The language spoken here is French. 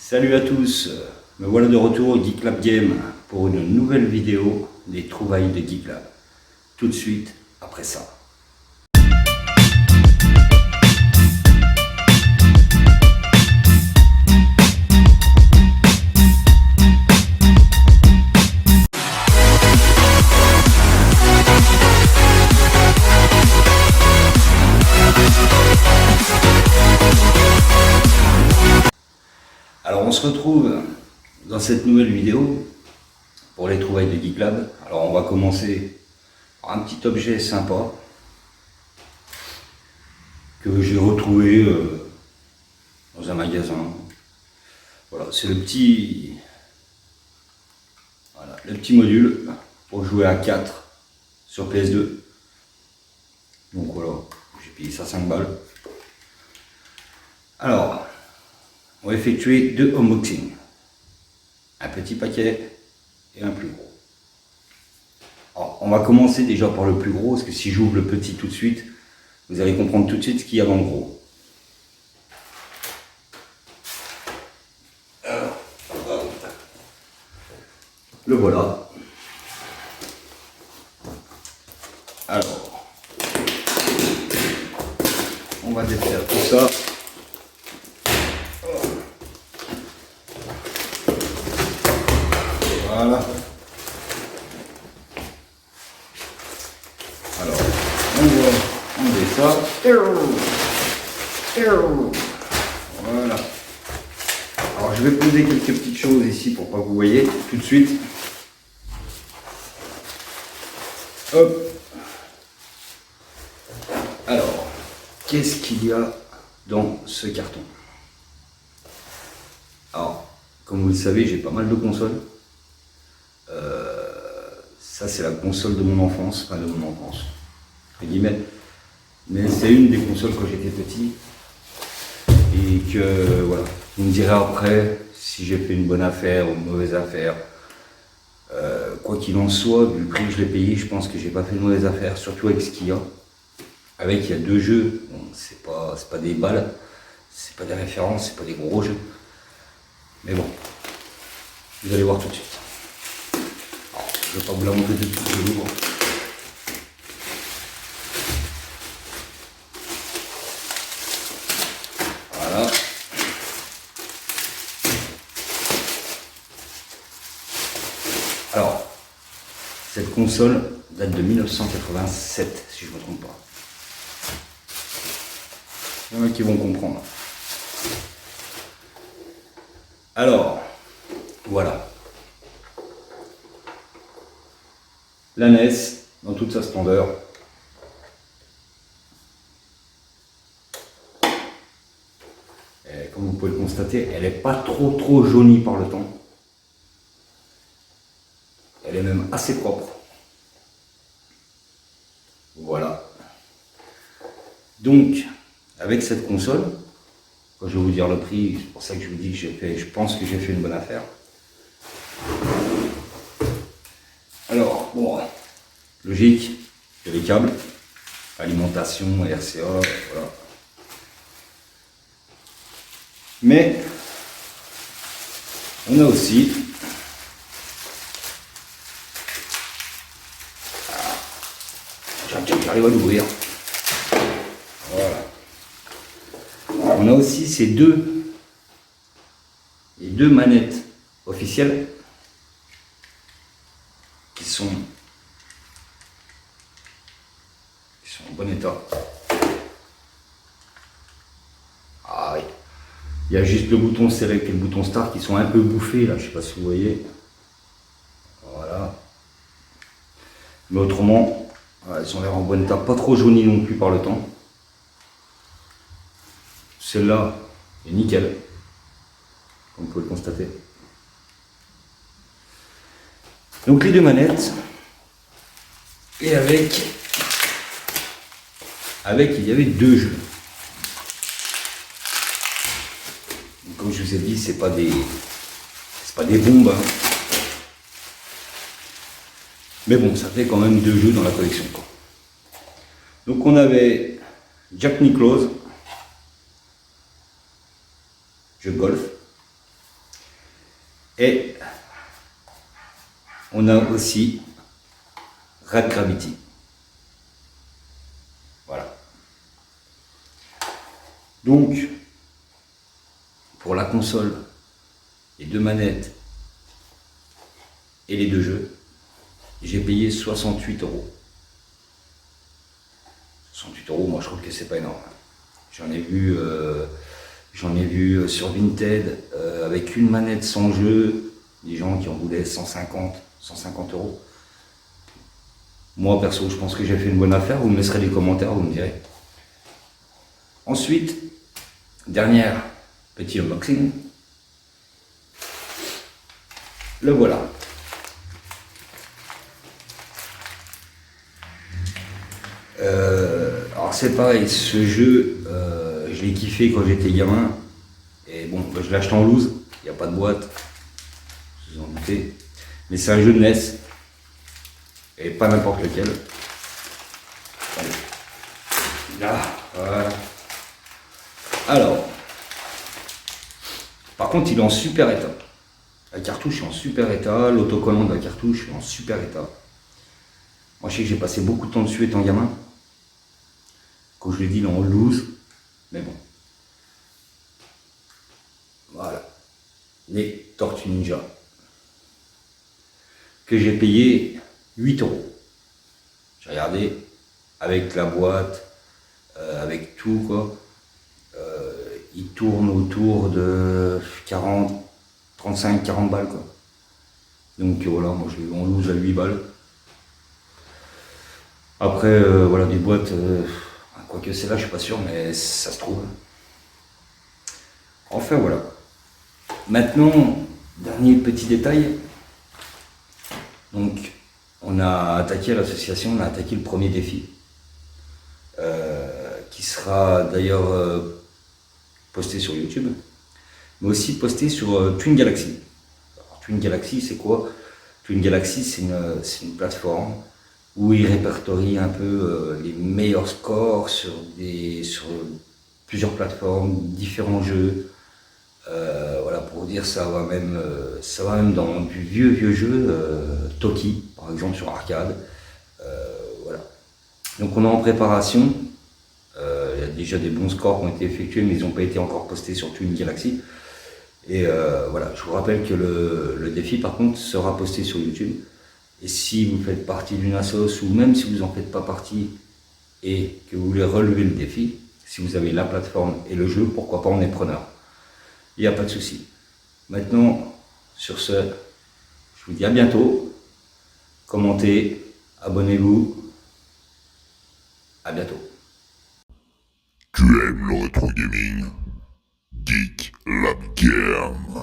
Salut à tous, me voilà de retour au Geek Lab Game pour une nouvelle vidéo des trouvailles de Geek Lab. Tout de suite après ça. Alors on se retrouve dans cette nouvelle vidéo pour les trouvailles de Geek Lab. Alors on va commencer par un petit objet sympa que j'ai retrouvé dans un magasin. Voilà, c'est le petit module pour jouer à 4 sur PS2. Donc voilà, j'ai payé ça 5 balles. Alors, on va effectuer 2 unboxings. Un petit paquet et un plus gros. Alors, on va commencer déjà par le plus gros, parce que si j'ouvre le petit tout de suite, vous allez comprendre tout de suite ce qu'il y a dans le gros. Alors, le voilà. Alors, on va défaire tout ça. Voilà. Alors, on va enlever ça. Voilà. Alors, je vais poser quelques petites choses ici pour pas que vous voyez tout de suite. Hop. Alors, qu'est-ce qu'il y a dans ce carton? Alors, comme vous le savez, j'ai pas mal de consoles. Ça, c'est la console de mon enfance, enfin de mon enfance, entre guillemets. Mais c'est une des consoles quand j'étais petit. Et que, voilà, vous me direz après si j'ai fait une bonne affaire ou une mauvaise affaire. Quoi qu'il en soit, vu le prix que je l'ai payé, je pense que j'ai pas fait une mauvaise affaire, surtout avec ce qu'il y a. Avec, il y a 2 jeux, bon, c'est pas des balles, c'est pas des références, c'est pas des gros jeux. Mais bon, vous allez voir tout de suite. Alors, je ne vais pas vous la montrer tout de suite, je l'ouvre. Voilà. Alors, cette console date de 1987, si je ne me trompe pas. Il y en a qui vont comprendre. Alors, voilà. La NES, dans toute sa splendeur. Et comme vous pouvez le constater, elle n'est pas trop jaunie par le temps. Elle est même assez propre. Voilà. Donc, avec cette console, quand je vais vous dire le prix, c'est pour ça que je vous dis que je pense que j'ai fait une bonne affaire. Alors, bon, logique, il y a les câbles, alimentation, RCA, voilà. Mais, on a aussi, j'arrive à l'ouvrir, voilà. On a aussi les deux manettes officielles qui sont en bon état. Ah oui. Il y a juste le bouton select et le bouton start qui sont un peu bouffés là, je sais pas si vous voyez. Voilà. Mais autrement, voilà, elles ont l'air en bon état, pas trop jaunies non plus par le temps. Celle-là est nickel, comme vous pouvez le constater. Donc les deux manettes, et avec il y avait 2 jeux. Donc, comme je vous ai dit, c'est pas des bombes, hein. Mais bon, ça fait quand même 2 jeux dans la collection, quoi. Donc on avait Jack Nicklaus, jeu de golf. Et on a aussi Red Gravity. Voilà. Donc, pour la console, les 2 manettes et les 2 jeux, j'ai payé 68 €. 68 €, moi je trouve que c'est pas énorme. J'en ai vu sur Vinted avec une manette sans jeu, des gens qui en voulaient 150 €. Moi perso, je pense que j'ai fait une bonne affaire. Vous me laisserez des commentaires, vous me direz. Ensuite, dernière petit unboxing. Le voilà. Alors c'est pareil, ce jeu, je l'ai kiffé quand j'étais gamin. Et bon, je l'ai acheté en loose, il n'y a pas de boîte, vous en doutez. Mais c'est un jeu de NES, et pas n'importe lequel. Allez. Là, voilà. Alors, par contre, il est en super état. La cartouche est en super état, l'autocollant de la cartouche est en super état. Moi, je sais que j'ai passé beaucoup de temps dessus étant gamin. Quand je l'ai dit, il est en loose, mais bon. Voilà. Les Tortues Ninja. Que j'ai payé 8 €. J'ai regardé avec la boîte, avec tout quoi. Il tourne autour de 35-40 balles quoi. Donc voilà, moi je l'ai eu en loose à 8 balles. Après voilà, des boîtes, quoique c'est là je suis pas sûr, mais ça se trouve. Enfin voilà. Maintenant, dernier petit détail. Donc on a attaqué l'association, on a attaqué le premier défi. Qui sera d'ailleurs posté sur YouTube, mais aussi posté sur Twin Galaxy. Alors, Twin Galaxy, c'est quoi? Twin Galaxy, c'est une plateforme où ils répertorient un peu les meilleurs scores sur plusieurs plateformes, différents jeux. Voilà, pour dire, ça va même dans du vieux jeu, Toki, par exemple, sur arcade. Voilà. Donc on est en préparation. Il y a déjà des bons scores qui ont été effectués, mais ils n'ont pas été encore postés sur Twin Galaxy. Et voilà, je vous rappelle que le défi, par contre, sera posté sur YouTube. Et si vous faites partie d'une assoce, ou même si vous n'en faites pas partie, et que vous voulez relever le défi, si vous avez la plateforme et le jeu, pourquoi pas, on est preneur. Il n'y a pas de souci. Maintenant, sur ce, je vous dis à bientôt. Commentez, abonnez-vous. À bientôt. Tu aimes le rétro gaming? Geek Lab Game.